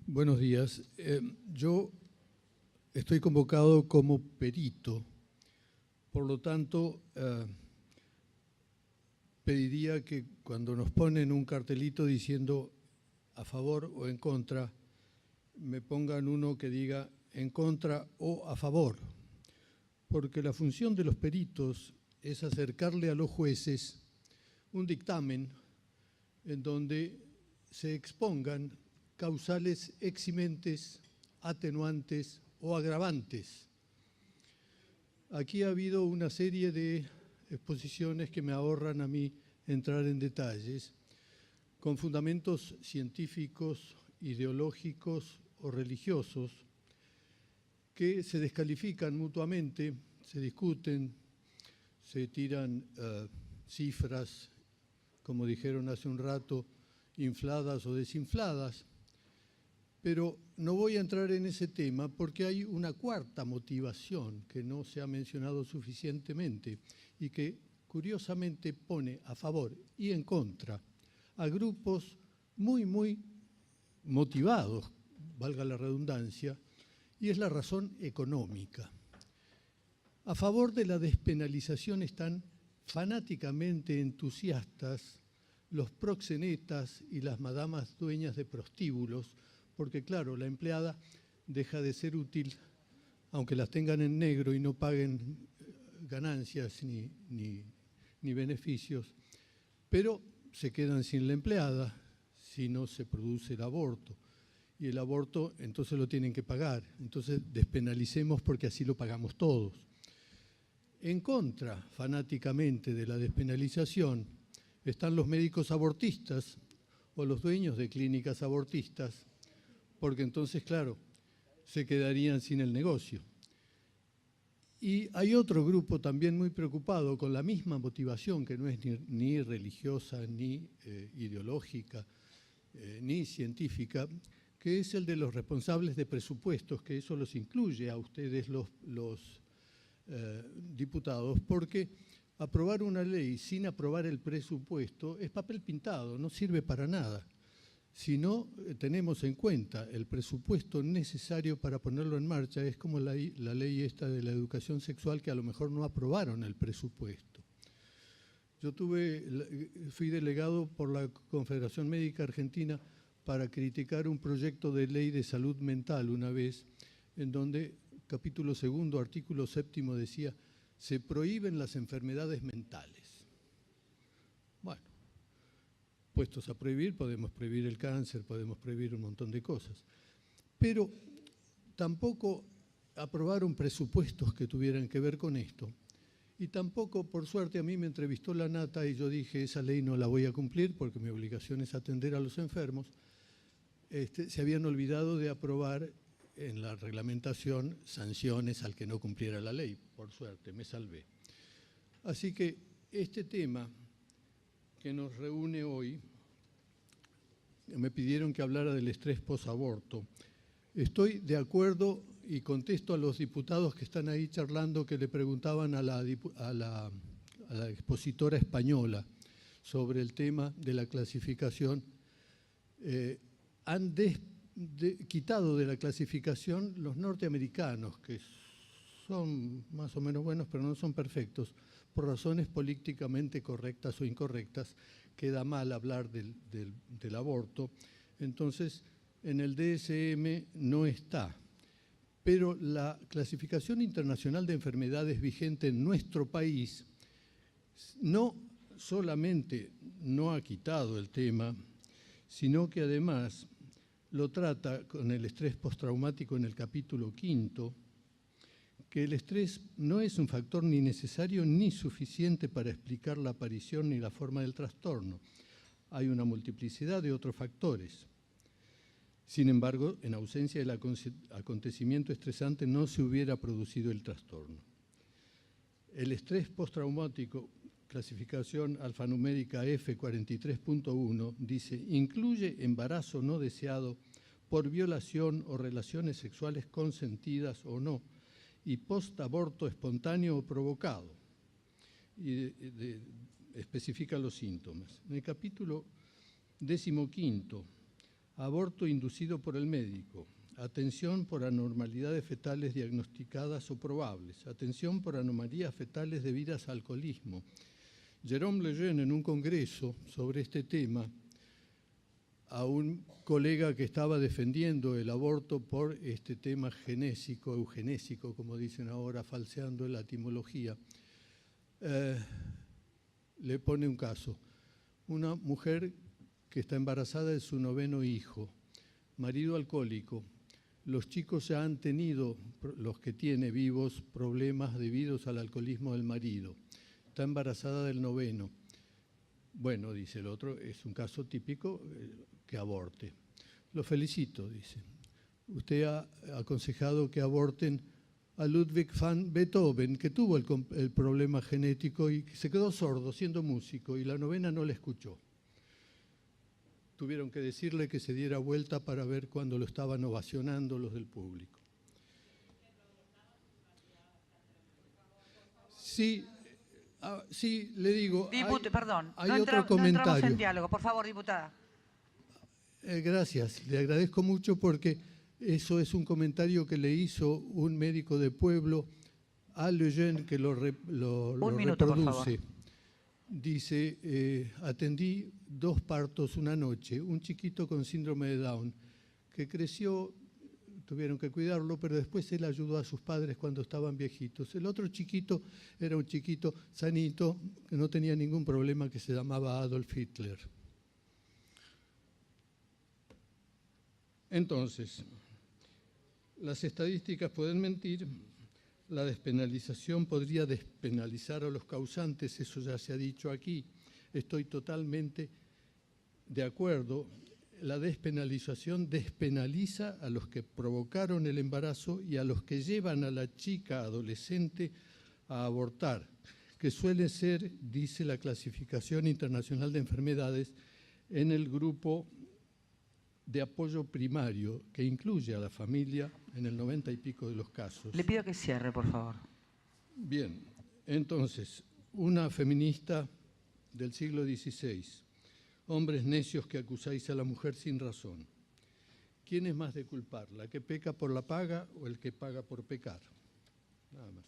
Buenos días. Yo estoy convocado como perito, por lo tanto, pediría que cuando nos ponen un cartelito diciendo a favor o en contra, me pongan uno que diga en contra o a favor, porque la función de los peritos es acercarle a los jueces un dictamen en donde se expongan causales eximentes, atenuantes o agravantes. Aquí ha habido una serie de exposiciones que me ahorran a mí entrar en detalles, con fundamentos científicos, ideológicos o religiosos, que se descalifican mutuamente, se discuten, se tiran cifras, como dijeron hace un rato, infladas o desinfladas. Pero no voy a entrar en ese tema porque hay una cuarta motivación que no se ha mencionado suficientemente y que curiosamente pone a favor y en contra a grupos muy motivados, valga la redundancia, y es la razón económica. A favor de la despenalización están fanáticamente entusiastas los proxenetas y las madamas dueñas de prostíbulos, porque claro, la empleada deja de ser útil, aunque las tengan en negro y no paguen ganancias ni beneficios, pero se quedan sin la empleada si no se produce el aborto. Y el aborto entonces lo tienen que pagar, entonces despenalicemos porque así lo pagamos todos. En contra, fanáticamente, de la despenalización están los médicos abortistas o los dueños de clínicas abortistas, porque entonces, claro, se quedarían sin el negocio. Y hay otro grupo también muy preocupado con la misma motivación, que no es ni religiosa, ni ideológica, ni científica, que es el de los responsables de presupuestos, que eso los incluye a ustedes los diputados, porque aprobar una ley sin aprobar el presupuesto es papel pintado, no sirve para nada. Si no tenemos en cuenta el presupuesto necesario para ponerlo en marcha, es como la ley esta de la educación sexual, que a lo mejor no aprobaron el presupuesto. Yo fui delegado por la Confederación Médica Argentina para criticar un proyecto de ley de salud mental una vez, en donde capítulo 2, artículo 7 decía: se prohíben las enfermedades mentales. Bueno, puestos a prohibir, podemos prohibir el cáncer, podemos prohibir un montón de cosas. Pero tampoco aprobaron presupuestos que tuvieran que ver con esto. Y tampoco, por suerte, a mí me entrevistó la Nata y yo dije, esa ley no la voy a cumplir porque mi obligación es atender a los enfermos. Se habían olvidado de aprobar en la reglamentación sanciones al que no cumpliera la ley. Por suerte, me salvé. Así que este tema que nos reúne hoy, me pidieron que hablara del estrés posaborto. Estoy de acuerdo y contesto a los diputados que están ahí charlando, que le preguntaban a la expositora española sobre el tema de la clasificación. Han quitado de la clasificación los norteamericanos, que son más o menos buenos, pero no son perfectos, por razones políticamente correctas o incorrectas. Queda mal hablar del aborto. Entonces, en el DSM no está. Pero la clasificación internacional de enfermedades vigente en nuestro país no solamente no ha quitado el tema, sino que además lo trata con el estrés postraumático en el capítulo 5, que el estrés no es un factor ni necesario ni suficiente para explicar la aparición ni la forma del trastorno. Hay una multiplicidad de otros factores. Sin embargo, en ausencia del acontecimiento estresante no se hubiera producido el trastorno. El estrés postraumático, clasificación alfanumérica F43.1, dice: incluye embarazo no deseado por violación o relaciones sexuales consentidas o no, y postaborto espontáneo o provocado. Y especifica los síntomas. En el capítulo 15 aborto inducido por el médico, atención por anormalidades fetales diagnosticadas o probables, atención por anomalías fetales debidas a alcoholismo. Jérôme Lejeune, en un congreso sobre este tema, a un colega que estaba defendiendo el aborto por este tema genésico, eugenésico, como dicen ahora, falseando la etimología, le pone un caso. Una mujer que está embarazada de su 9º hijo, marido alcohólico. Los chicos ya han tenido, los que tiene vivos, problemas debidos al alcoholismo del marido. Está embarazada del 9º. Bueno, dice el otro, es un caso típico que aborte. Lo felicito, dice. Usted ha aconsejado que aborten a Ludwig van Beethoven, que tuvo el problema genético y se quedó sordo siendo músico y la 9ª no le escuchó. Tuvieron que decirle que se diera vuelta para ver cuando lo estaban ovacionando los del público. Sí, sí, le digo. Perdón, hay no otro comentario. entramos en diálogo. Por favor, diputada. Gracias, le agradezco mucho porque eso es un comentario que le hizo un médico de pueblo a Lejeune, que lo minuto, reproduce. por favor. Dice, atendí 2 partos una noche, un chiquito con síndrome de Down, que creció, tuvieron que cuidarlo, pero después él ayudó a sus padres cuando estaban viejitos. El otro chiquito era un chiquito sanito, que no tenía ningún problema, que se llamaba Adolf Hitler. Entonces, las estadísticas pueden mentir. La despenalización podría despenalizar a los causantes, eso ya se ha dicho aquí. Estoy totalmente de acuerdo. La despenalización despenaliza a los que provocaron el embarazo y a los que llevan a la chica adolescente a abortar, que suele ser, dice la Clasificación Internacional de Enfermedades, en el grupo de apoyo primario, que incluye a la familia en el 90 y pico de los casos. Le pido que cierre, por favor. Bien, entonces, una feminista del siglo XVI. Hombres necios que acusáis a la mujer sin razón. ¿Quién es más de culpar, la que peca por la paga o el que paga por pecar? Nada más.